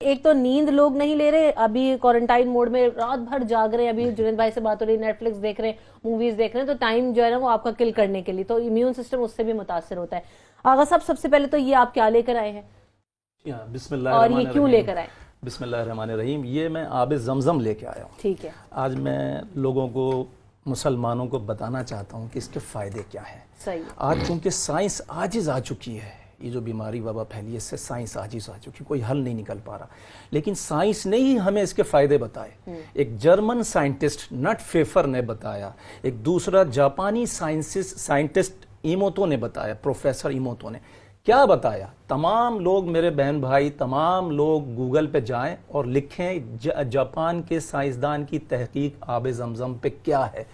ایک تو نیند لوگ نہیں لے رہے, ابھی کوارنٹائن موڈ میں رات بھر جاگ رہے ہیں, ابھی جنید بھائی سے بات ہو رہی ہے, نیٹ فلکس دیکھ رہے ہیں, موویز دیکھ رہے ہیں, تو ٹائم جو ہے نا وہ آپ کا کل کرنے کے لیے, تو امیون سسٹم اس سے بھی متاثر ہوتا ہے. آغا صاحب سب سے پہلے تو یہ آپ کیا لے کر آئے ہیں بسم اللہ اور یہ کیوں لے کر آئے؟ بسم اللہ الرحمن الرحیم. یہ میں آب زمزم لے کے آیا ہوں. ٹھیک ہے. آج میں لوگوں کو, مسلمانوں کو بتانا چاہتا ہوں کہ اس کے فائدے کیا ہیں. صحیح. آج چونکہ سائنس عاجز آ چکی ہے, یہ جو بیماری وبا پھیلی ہے اس سے سائنس عاجز آ چکی, کوئی حل نہیں نکل پا رہا, لیکن سائنس نے ہی ہمیں اس کے فائدے بتائے. ایک جرمن سائنٹسٹ نٹ فیفر نے بتایا, ایک دوسرا جاپانی سائنٹسٹ ایموتو نے بتایا, پروفیسر ایموتو نے کیا بتایا. تمام لوگ, میرے بہن بھائی, تمام لوگ گوگل پہ جائیں اور لکھیں جاپان کے سائنسدان کی تحقیق آب زمزم پہ کیا ہے.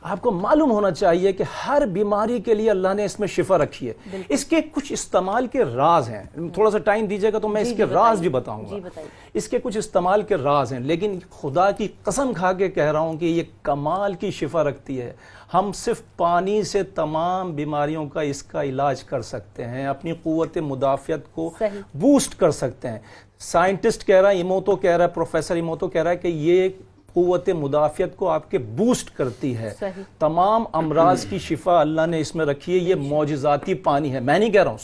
آپ کو معلوم ہونا چاہیے کہ ہر بیماری کے لیے اللہ نے اس میں شفا رکھی ہے. اس کے کچھ استعمال کے راز ہیں, تھوڑا سا ٹائم دیجیے گا تو میں اس کے راز بھی بتاؤں گا. اس کے کچھ استعمال کے راز ہیں, لیکن خدا کی قسم کھا کے کہہ رہا ہوں کہ یہ کمال کی شفا رکھتی ہے. ہم صرف پانی سے تمام بیماریوں کا اس کا علاج کر سکتے ہیں, اپنی قوت مدافعت کو بوسٹ کر سکتے ہیں. سائنٹسٹ کہہ رہا ہے, ایموتو کہہ رہا ہے, پروفیسر ایموتو کہہ رہا ہے کہ یہ قوت مدافعت کو آپ کے بوسٹ کرتی ہے. تمام امراض کی شفا اللہ نے اس میں رکھی ہے. یہ معجزاتی پانی ہے, میں نہیں کہہ رہا ہوں,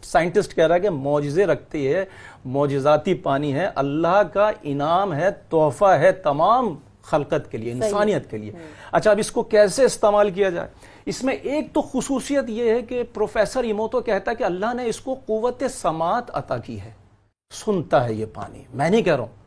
سائنٹسٹ کہہ رہا ہے کہ معجزے رکھتی ہے, معجزاتی پانی ہے, اللہ کا انعام ہے, تحفہ ہے تمام خلقت کے لیے, انسانیت کے لیے. اچھا, اب اس کو کیسے استعمال کیا جائے؟ اس میں ایک تو خصوصیت یہ ہے کہ پروفیسر ایموتو کہتا ہے کہ اللہ نے اس کو قوت سماعت عطا کی ہے, سنتا ہے یہ پانی. میں نہیں کہہ رہا ہوں,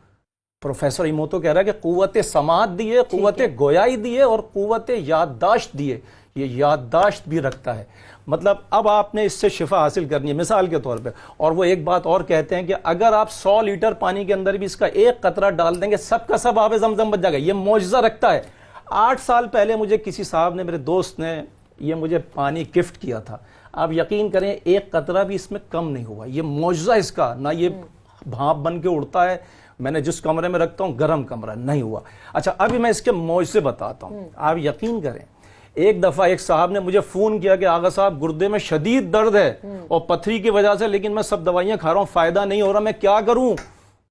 پروفیسر ایموتو کہہ رہا ہے کہ قوت سماعت دیے, قوت گویائی دیے اور قوت یادداشت دیے. یہ یادداشت بھی رکھتا ہے. مطلب اب آپ نے اس سے شفا حاصل کرنی ہے مثال کے طور پہ. اور وہ ایک بات اور کہتے ہیں کہ اگر آپ 100 لیٹر پانی کے اندر بھی اس کا ایک قطرہ ڈال دیں گے, سب کا سب آب زمزم بچ جائے گا. یہ معجزہ رکھتا ہے. 8 سال پہلے مجھے کسی صاحب نے, میرے دوست نے, یہ مجھے پانی گفٹ کیا تھا. آپ یقین کریں ایک قطرہ بھی اس میں کم نہیں ہوا. یہ معجزہ اس کا, نہ یہ بھاپ بن کے اڑتا ہے, میں نے جس کمرے میں رکھتا ہوں گرم کمرہ نہیں ہوا. اچھا, ابھی میں اس کے معجزے بتاتا ہوں. آپ یقین کریں, ایک دفعہ ایک صاحب نے مجھے فون کیا کہ آغا صاحب گردے میں شدید درد ہے اور پتھری کی وجہ سے, لیکن میں سب دوائیاں کھا رہا ہوں, فائدہ نہیں ہو رہا, میں کیا کروں؟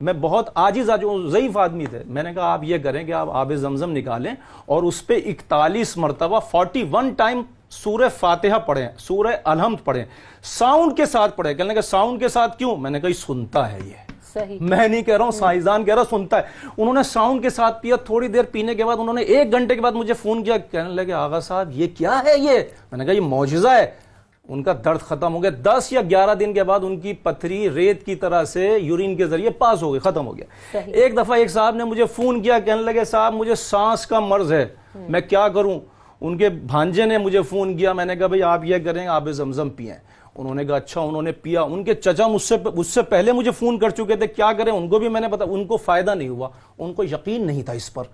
میں بہت عاجز ضعیف آدمی تھے. میں نے کہا آپ یہ کریں کہ آپ آب زمزم نکالیں اور اس پہ 41 مرتبہ 41 ٹائم سورہ فاتحہ پڑھیں, سورہ الحمد پڑھیں, ساؤنڈ کے ساتھ پڑھیں. کہنے کہ ساؤنڈ کے ساتھ کیوں؟ میں نے کہا یہ سنتا ہے. یہ میں نہیں کہہ رہا ہوں, سائنسدان کہہ رہا, سنتا ہے. انہوں نے ساؤنڈ کے ساتھ پیا, تھوڑی دیر پینے کے بعد انہوں نے 1 گھنٹے کے بعد مجھے فون کیا, کہنے لگے آغا صاحب یہ کیا ہے یہ؟ میں نے کہا یہ معجزہ ہے. ان کا درد ختم ہو گیا. 10 یا 11 دن کے بعد ان کی پتھری ریت کی طرح سے یورین کے ذریعے پاس ہو گئی, ختم ہو گیا. ایک دفعہ ایک صاحب نے مجھے فون کیا, کہنے لگے صاحب مجھے سانس کا مرض ہے, میں کیا کروں؟ ان کے بھانجے نے مجھے فون کیا. میں نے کہا بھئی آپ یہ کریں, آب زمزم پئیں. انہوں نے کہا اچھا. انہوں نے پیا. ان کے چچا مجھ سے پہلے مجھے فون کر چکے تھے, کیا کریں؟ ان کو بھی میں نے بتا, ان کو فائدہ نہیں ہوا, ان کو یقین نہیں تھا اس پر,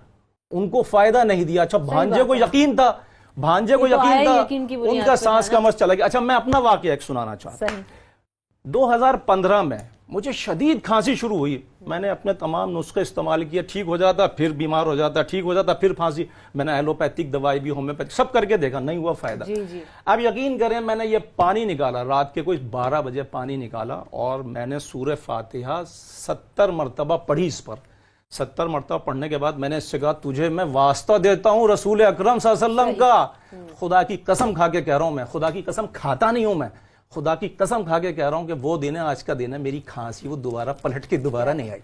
ان کو فائدہ نہیں دیا. اچھا, بھانجے کو یقین تھا, بھانجے کو یقین تھا, ان کا سانس کا مرض چلا گیا. اچھا, میں اپنا واقعہ ایک سنانا چاہتا ہوں. 2015 میں مجھے شدید کھانسی شروع ہوئی. میں نے اپنے تمام نسخے استعمال کیے, ٹھیک ہو جاتا, پھر بیمار ہو جاتا, ٹھیک ہو جاتا, پھر کھانسی. میں نے ایلوپیتھک دوائی بھی, ہومیوپیتھک سب کر کے دیکھا, نہیں ہوا فائدہ. اب یقین کریں, میں نے یہ پانی نکالا, رات کے کوئی 12 بجے پانی نکالا اور میں نے سورہ فاتحہ 70 مرتبہ پڑھی. اس پر 70 مرتبہ پڑھنے کے بعد میں نے اس سے کہا تجھے میں واسطہ دیتا ہوں رسول اکرم صلی اللہ علیہ وسلم کا, خدا کی قسم کھا کے کہہ رہا ہوں, میں خدا کی قسم کھاتا نہیں ہوں, میں خدا کی قسم کھا کے کہہ رہا ہوں کہ وہ دن ہے, آج کا دن ہے, میری کھانسی وہ دوبارہ پلٹ کے دوبارہ نہیں آئی.